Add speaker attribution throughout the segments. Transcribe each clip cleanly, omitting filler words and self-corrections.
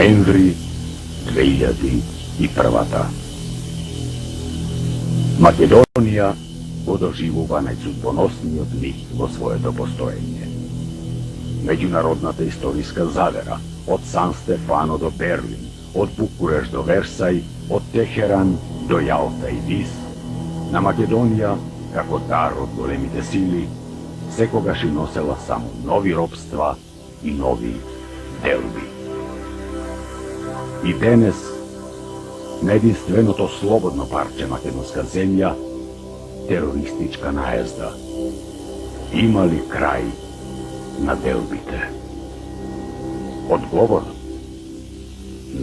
Speaker 1: Ноември 2001. Makedonija odоживува најсудбоносниот миг во своето постоење. Меѓународната историска завера од Сан Стефано до Берлин, од Букуреш до Версај, од Техеран до Јалта и Вис, на Македонија, како дар од големите сили, секогаш и носела само нови робства и нови делби. И денес, на единственото слободно парче македонска земја, терористичка наезда. Има ли крај на делбите? Одговор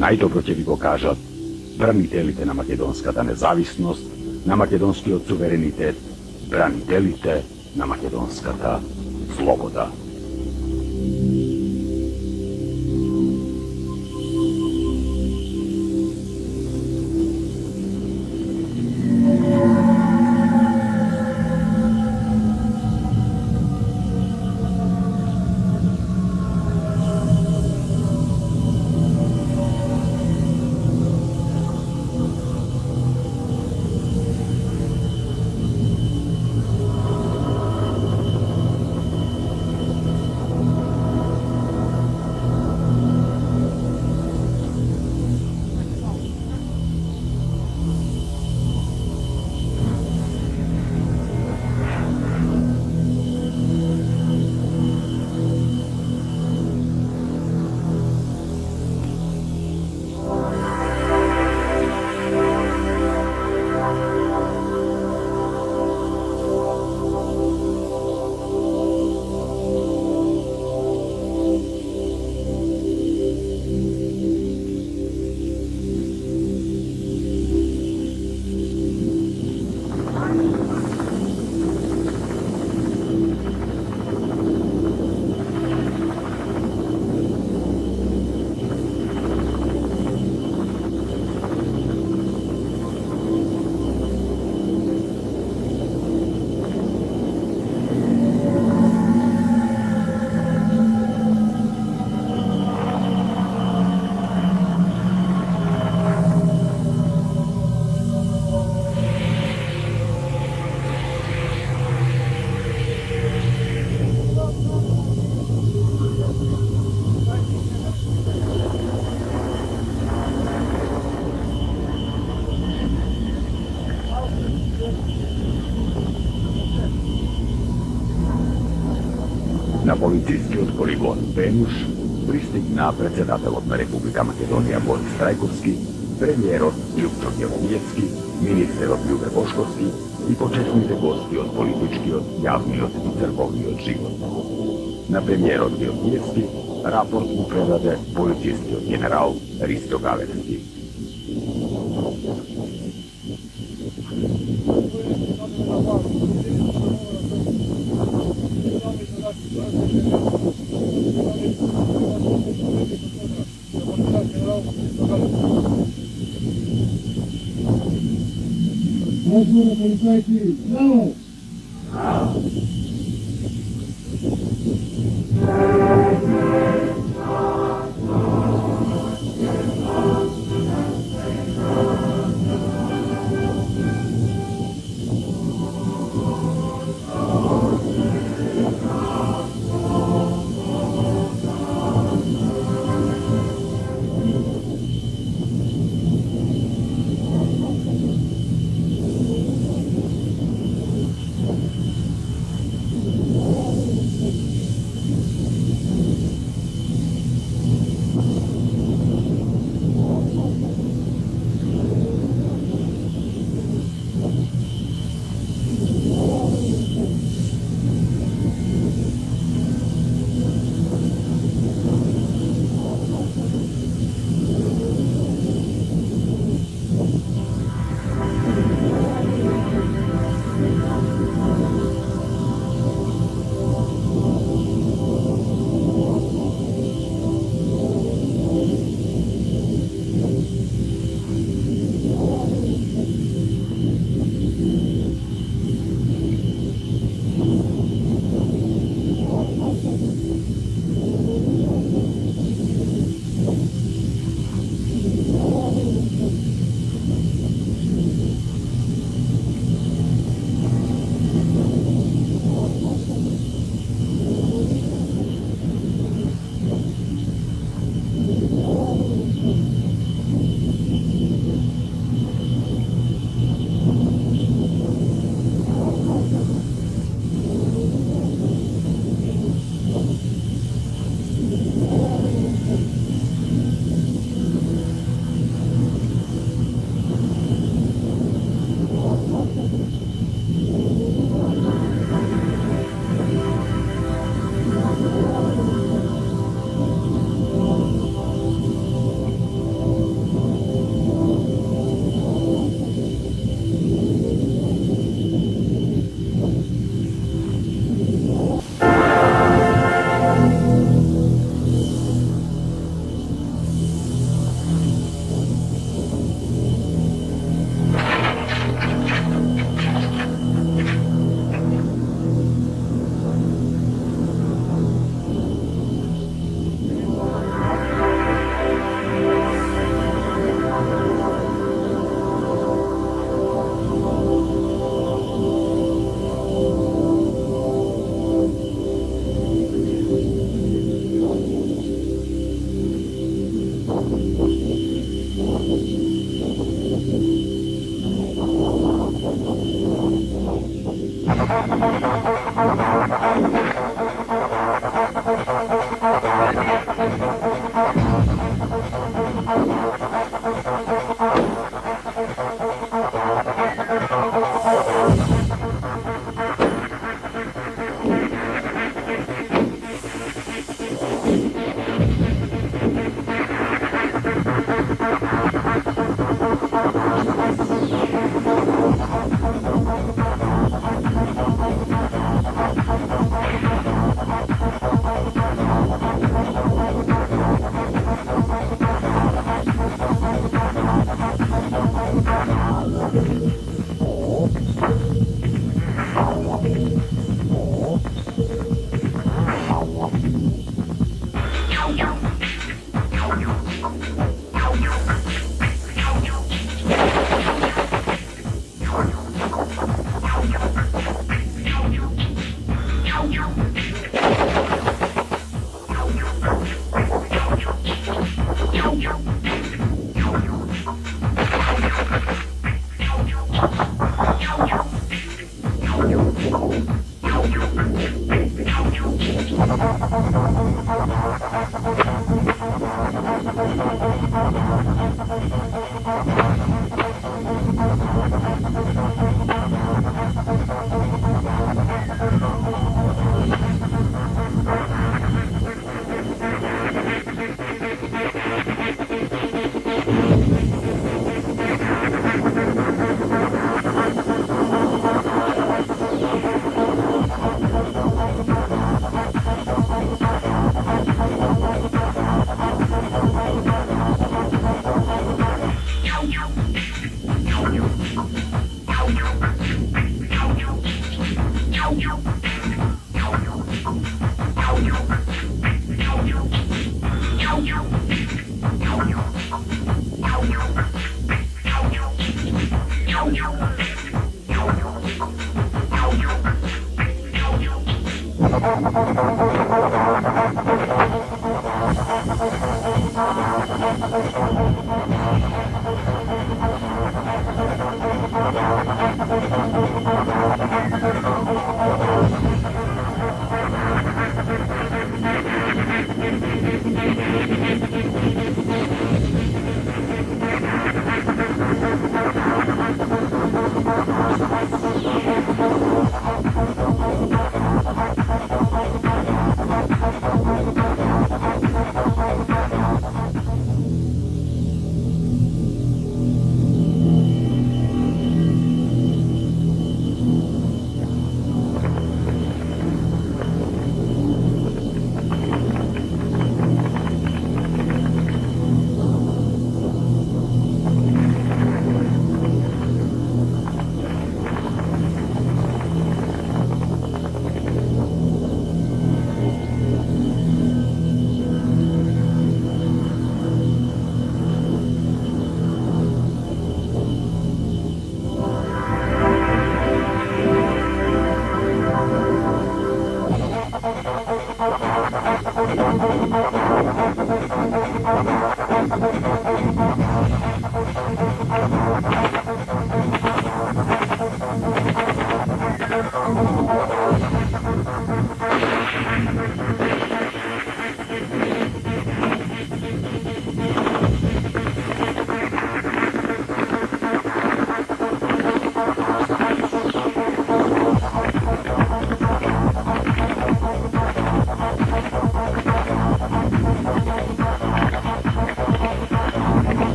Speaker 1: најдобро ќе ви го кажат бранителите на македонската независност, на македонскиот суверенитет, бранителите на македонската слобода. На полицискиот полигон Венуш пристигна председателот на Република Македонија Борис Трајковски, премиерот Љупчо Георгиевски, министерот Љубе Бошковски и почетните гости од политичкиот, јавниот и црковниот живот. На премиерот Георгиевски рапорт му предаде полицискиот генерал Ристо Галевски.
Speaker 2: Разговор полицайци, браво!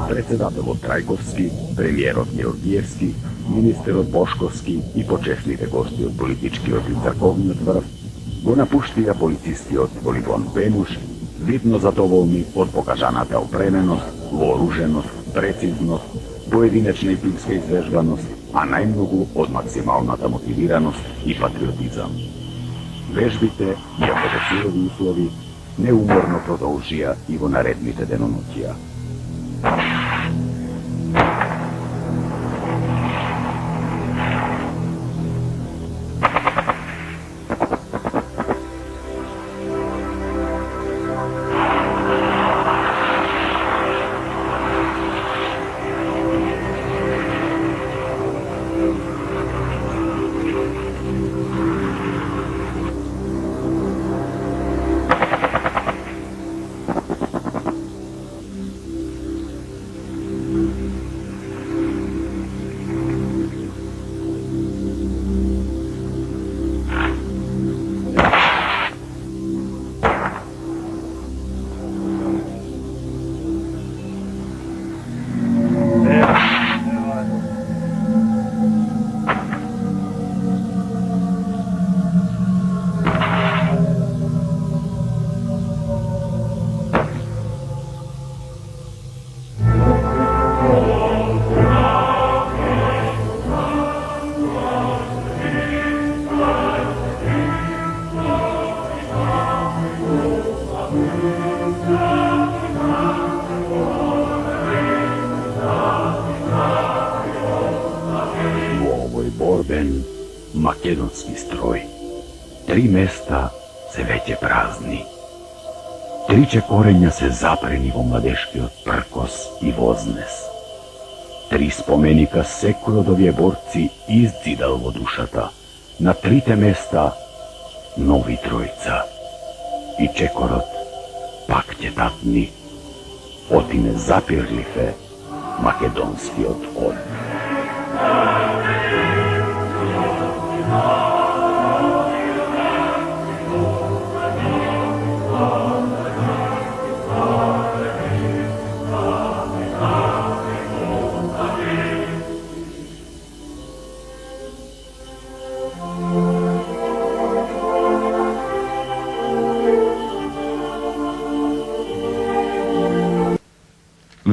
Speaker 1: Председателот Трајковски, премиерот Георгиевски, министерот Бошковски и почесните гости од политичкиот и црковниот врв го напуштија полицискиот полигон Пенуш, видно задоволни од покажаната опременост, вооруженост, прецизност, поединечна и тимска извежбаност, а најмногу од максималната мотивираност и патриотизам. Вежбите, иако во сурови услови, неуморно продолжија и во наредните деноноќија. Македонски строј. 3 места се веќе празни. 3 чекорења се запрени во младешкиот пркос и вознес. 3 споменика секој од овие борци изцидал во душата. На 3 места нови тројца. И чекорот пак ќе татни. Отиме запирлив е македонскиот од.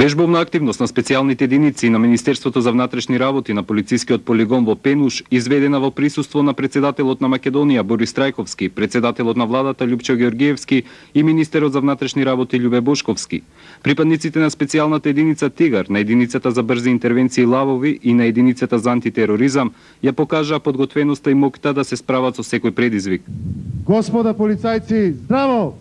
Speaker 3: Вежбовна активност на специјалните единици на Министерството за внатрешни работи на полицискиот полигон во Пенуш изведена во присуство на председателот на Македонија Борис Трајковски, председателот на владата Љупчо Георгиевски и министерот за внатрешни работи Љубе Бошковски. Припадниците на специјалната единица Тигар, на единицата за брзи интервенции Лавови и на единицата за антитероризам ја покажаа подготвеноста и моќта да се справат со секој предизвик.
Speaker 2: Господа полицајци, здраво!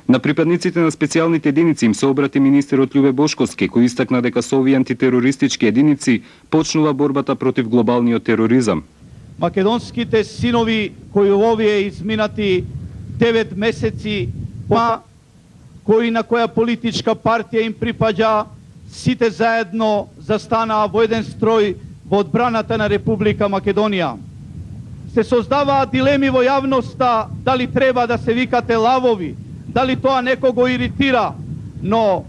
Speaker 3: На припадниците на специјалните единици им се обрати министерот Љубе Бошковски, кој истакна дека со овие антитерористички единици почнува борбата против глобалниот тероризам.
Speaker 4: Македонските синови кои во овие изминати 9 месеци на која политичка партија им припаѓа, сите заедно застанаа во еден строј во одбраната на Република Македонија. Се создаваат дилеми во јавноста дали треба да се викате лавови, дали тоа некого иритира, но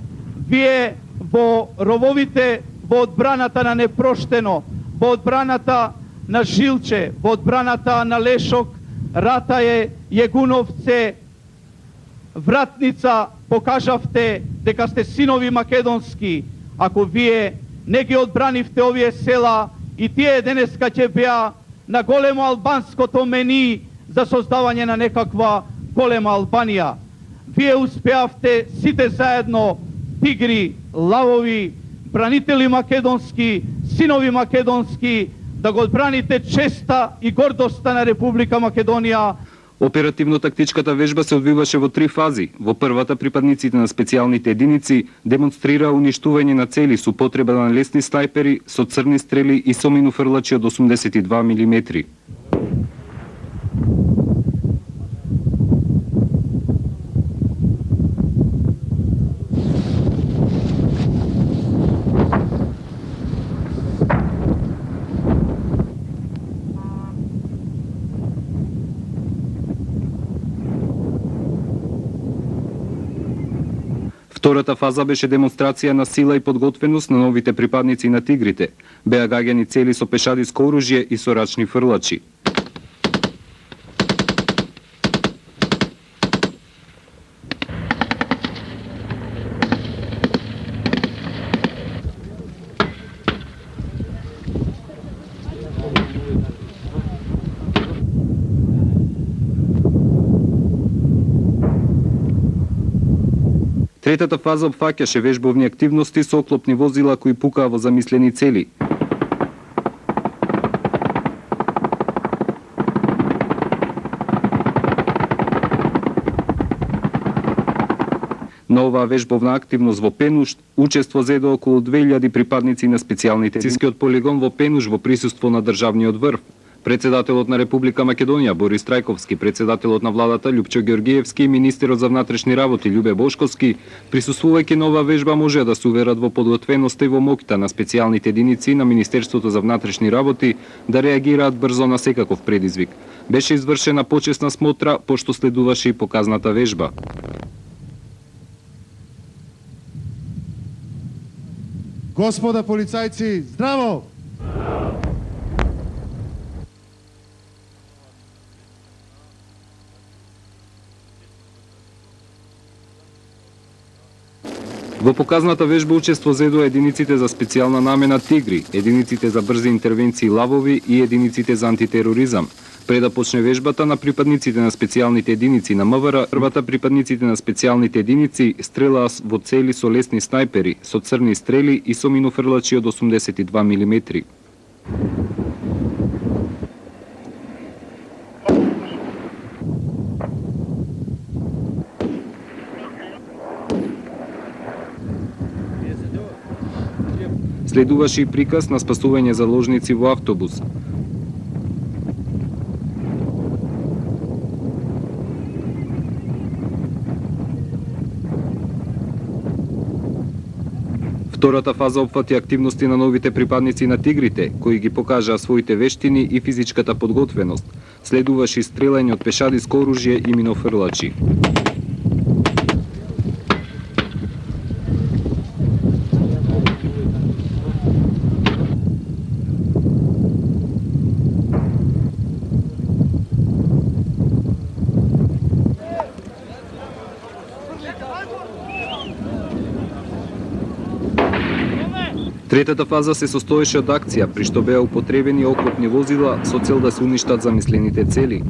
Speaker 4: вие во рововите, во одбраната на Непроштено, во одбраната на Жилче, во одбраната на Лешок, Ратаје, Јегуновце, Вратница, покажавте дека сте синови македонски. Ако вие не ги одбранивте овие села, и тие денеска ќе беа на големо албанското мени за создавање на некаква голема Албанија. Вие успеавте сите заедно, тигри, лавови, бранители македонски, синови македонски, да го одбраните честа и гордоста на Република Македонија.
Speaker 3: Оперативно-тактичката вежба се одвиваше во 3 фази. Во првата припадниците на специјалните единици демонстрираа уништување на цели со потреба на лесни снайпери со црни стрели и со минофрлачи од 82 мм. Втората фаза беше демонстрација на сила и подготвеност на новите припадници на тигрите. Беа гаѓани цели со пешадиско оружје и со рачни фрлачи. Третата фаза опфаќаше вежбовни активности со оклопни возила кои пукаа во замислени цели. На оваа вежбовна активност во Пенуш учество зедо околу 2000 припадници на специјалните единици полигон во Пенуш во присуство на државниот врв. Председателот на Република Македонија Борис Трајковски, председателот на владата Љупчо Ѓоргиевски и министерот за внатрешни работи Љубе Бошковски, присуствувајќи на оваа вежба, може да се уверат во подготвеноста и во моќта на специјалните единици на Министерството за внатрешни работи да реагираат брзо на секаков предизвик. Беше извршена почесна смотра, пошто следуваше и показната вежба.
Speaker 2: Господа полицајци, здраво!
Speaker 3: Во показната вежба учество зедоа единиците за специјална намена Тигри, единиците за брзи интервенции Лавови и единиците за антитероризам. Пред да почне вежбата на припадниците на специјалните единици на МВР, првата припадниците на специјалните единици стрелаа во цели со лесни снайпери, со црни стрели и со минофрлачи од 82 мм. Следуваше и приказ на спасување заложници во автобус. Втората фаза опфати активности на новите припадници на тигрите, кои ги покажаа своите вештини и физичката подготвеност. Следуваше и стрелање од пешадиско оружје и минофрлачи. Третата фаза се состоеше од акција, при што беа употребени оклопни возила со цел да се уништат замислените цели.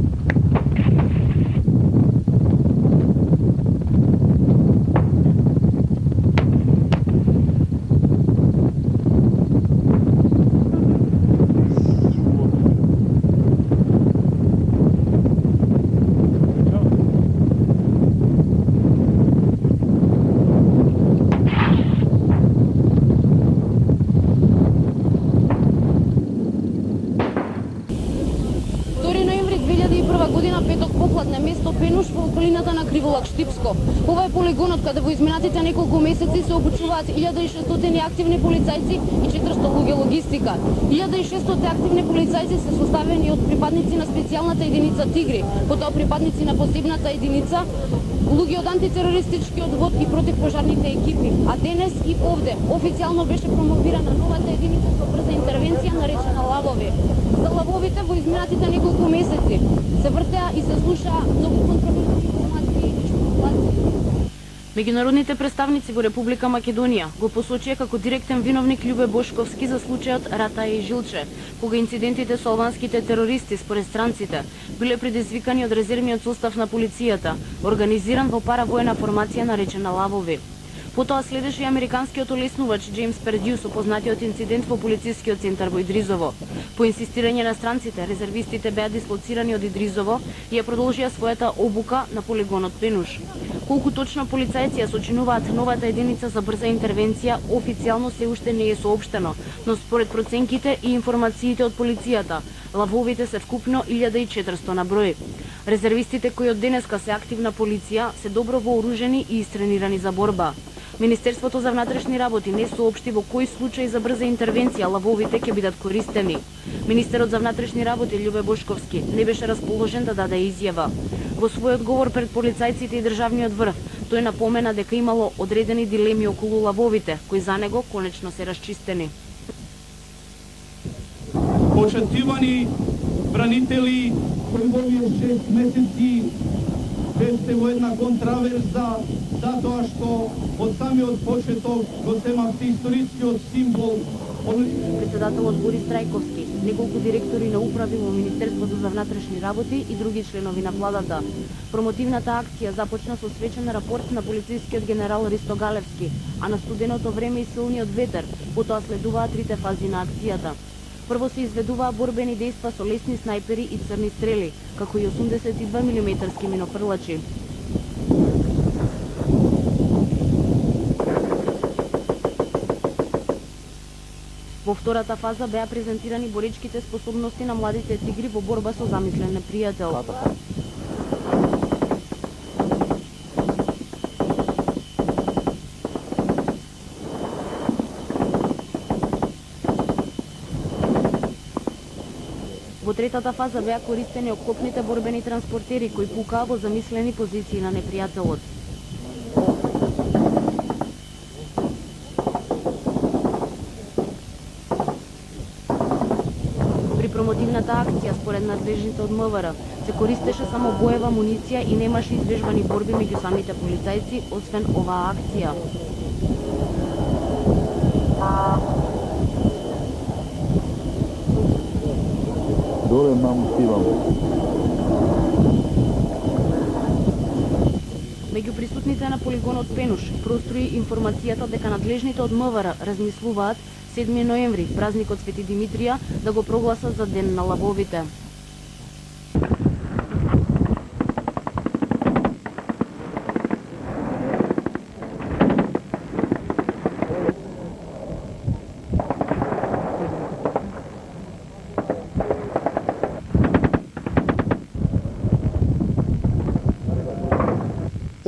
Speaker 5: година петок покладне место Пенуш во околината на Криволак Штипско. Ова е полигонот каде во изминатите неколку месеци се обучуваат 1600 активни полицајци и 400 луѓе логистика. 1600 активни полицајци се составени од припадници на специјалната единица Тигри, потоа припадници на посебната единица, луѓе од антитерористичкиот вод и противпожарните екипи. А денес и овде официјално беше промовирана новата единица со брза интервенција наречена Лавови. За лавовите во изминатите неколку месеци се вртеа и се слушаа многу контроверзни информации и шпекулации. Меѓународните представници во Република Македонија го посочија како директен виновник Љубе Бошковски за случајот Ратај и Жилче, кога инцидентите со албанските терористи според странците биле предизвикани од резервниот состав на полицијата, организиран во паравојна формација наречена Лавови. Потоа следеше и американскиот олеснувач Джеймс Пердју со познатиот инцидент во полицискиот центар во Идризово. По инсистирање на странците, резервистите беа дислоцирани од Идризово и ја продолжија својата обука на полигонот Пенуш. Колку точно полицајци ја сочинуваат новата единица за брза интервенција, официјално се уште не е соопштено, но според проценките и информациите од полицијата, лавовите се вкупно 1400 на број. Резервистите кои од денеска се активна полиција се добро вооружени и истренирани за борба. Министерството за внатрешни работи не соопшти во кој случај за брза интервенција лавовите ќе бидат користени. Министерот за внатрешни работи Љубе Бошковски не беше расположен да даде изјава. Во својот говор пред полицајците и државниот врв, тој напомена дека имало одредени дилеми околу лавовите, кои за него конечно се расчистени.
Speaker 4: Почитувани бранители, кои во овие 6 месеци бевте во една контраверза, затоа што од самиот почеток го земавте историскиот символ.
Speaker 5: Председателот Борис Трајковски, неколку директори на управи во Министерството за внатрешни работи и други членови на владата. Промотивната акција започна со свечен рапорт на полицискиот генерал Ристо Галевски, а на студеното време и силниот ветер, потоа следуваа трите фази на акцијата. Прво се изведуваа борбени дејства со лесни снајпери и црни стрели, како и 82 милиметарски минофрлачи. Во втората фаза беа презентирани боречките способности на младите тигри во борба со замислен непријател. Во третата фаза беа користени окопните борбени транспортери кои пукаа во замислени позиции на непријателот. При промотивната акција, според надлежните од МВР, се користеше само боева муниција и немаше извежбани борби меѓу самите полицајци, освен оваа акција.
Speaker 6: Доле маму стивам.
Speaker 5: Меѓу присутните на полигонот Пенуш прострои информацијата дека надлежните од МВР размислуваат 7 ноември, празникот Свети Димитрија, да го прогласат за ден на лавовите.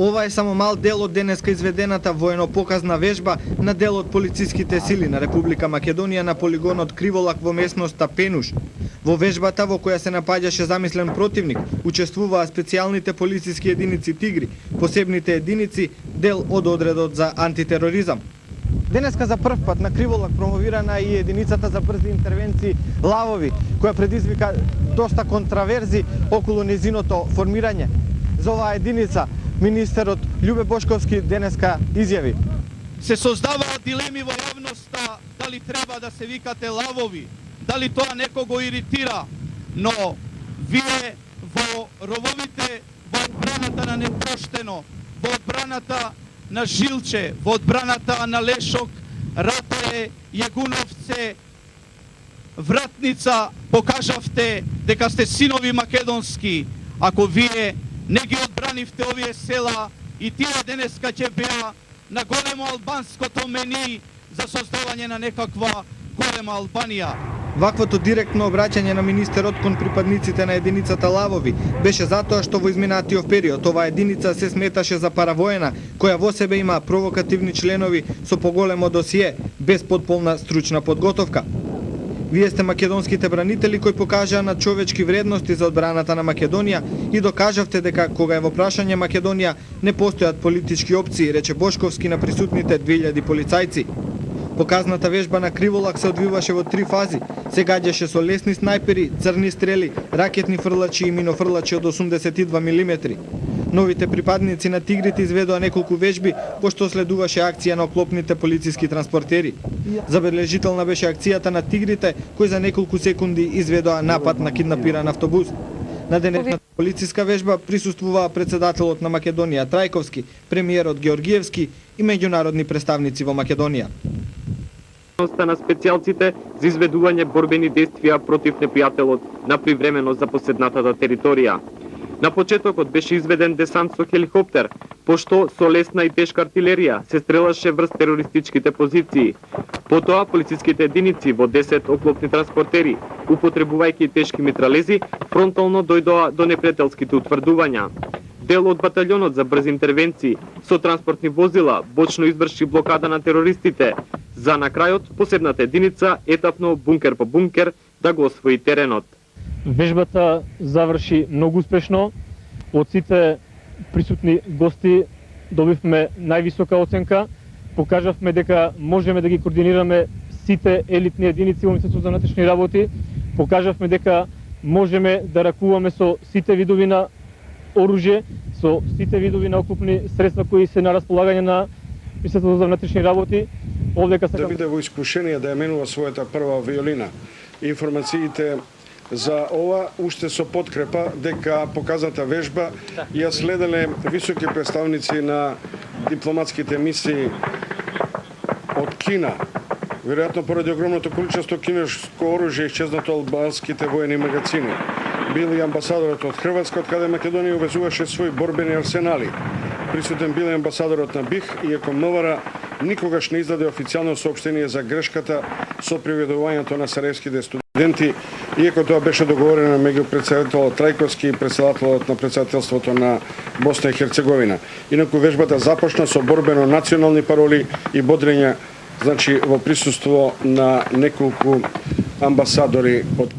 Speaker 7: Ова е само мал дел од денеска изведената воено-показна вежба на дел од полициските сили на Република Македонија на полигонот Криволак во местноста Пенуш. Во вежбата, во која се напаѓаше замислен противник, учествуваа специјалните полициски единици Тигри, посебните единици, дел од одредот за антитероризам. Денеска за прв пат на Криволак промовирана и единицата за брзи интервенции Лавови, која предизвика доста контраверзи околу незиното формирање. За оваа единица министерот Љубе Бошковски денеска изјави:
Speaker 4: Се создаваа дилеми во јавноста дали треба да се викате лавови, дали тоа некого иритира, но вие во рововите, во одбраната на Непроштено, во одбраната на Жилче, во одбраната на Лешок, Ратај, Јагуновце, Вратница, покажавте дека сте синови македонски. Ако вие не ги одбранивте овие села и тие денеска ќе беа на големо албанското мени за создавање на некаква голема Албанија.
Speaker 7: Ваквото директно обраќање на министерот кон припадниците на единицата Лавови беше затоа што во изминатиот период оваа единица се сметаше за паравоена, која во себе има провокативни членови со поголемо досие, без потполна стручна подготовка. Вие сте македонските бранители кои покажаа на човечки вредности за одбраната на Македонија и докажавте дека кога е во прашање Македонија не постојат политички опции, рече Бошковски на присутните 2000 полицајци. Показната вежба на Криволак се одвиваше во 3 фази. Се гаѓаше со лесни снајпери, црни стрели, ракетни фрлачи и минофрлачи од 82 мм. Новите припадници на Тигрите изведоа неколку вежби, пошто следуваше акција на оклопните полициски транспортери. Забележителна беше акцијата на Тигрите, кои за неколку секунди изведоа напад на киднапиран автобус. На денешната полициска вежба присуствуваа председателот на Македонија Трајковски, премиерот Георгиевски и меѓународни представници во Македонија.
Speaker 8: На специјалците за изведување борбени действија против непријателот на привремено запоседнатата територија. На почетокот беше изведен десант со хеликоптер, пошто со лесна и тешка артилерија се стрелаше врз терористичките позиции. Потоа полициските единици во 10 оклопни транспортери, употребувајќи тешки митралези, фронтално дојдоа до непријателските утврдувања. Дел од баталјонот за брзи интервенции со транспортни возила бочно изврши блокада на терористите, за на крајот посебната единица етапно бункер по бункер да го освои теренот.
Speaker 9: Вежбата заврши многу успешно. Од сите присутни гости добивме највисока оценка. Покажавме дека можеме да ги координираме сите елитни единици во Министерството за внатрешни работи. Покажавме дека можеме да ракуваме со сите видови на оружје, со сите видови на окупни средства кои се на располагање на Министерството за внатрешни работи. Овдека
Speaker 10: да биде во искушение да ја менува својата прва виолина. Информациите за ова уште со подкрепа дека показната вежба ја следеле високи представници на дипломатските мисии од Кина. Веројатно поради огромното количество кинеско оружје исчезнато од албанските воени магазини. Бил и амбасадорот од Хрватска, од каде Македонија увезуваше своји борбени арсенали. Присутен бил и амбасадорот на БИХ, иако МВР никогаш не издаде официјално соопштение за грешката со приведувањето на сараевските студенти, иако тоа беше договорено меѓу председателот Трајковски и председателот на председателството на Босна и Херцеговина. Инаку вежбата започна со борбено национални пароли и бодрење, значи во присуство на неколку амбасадори од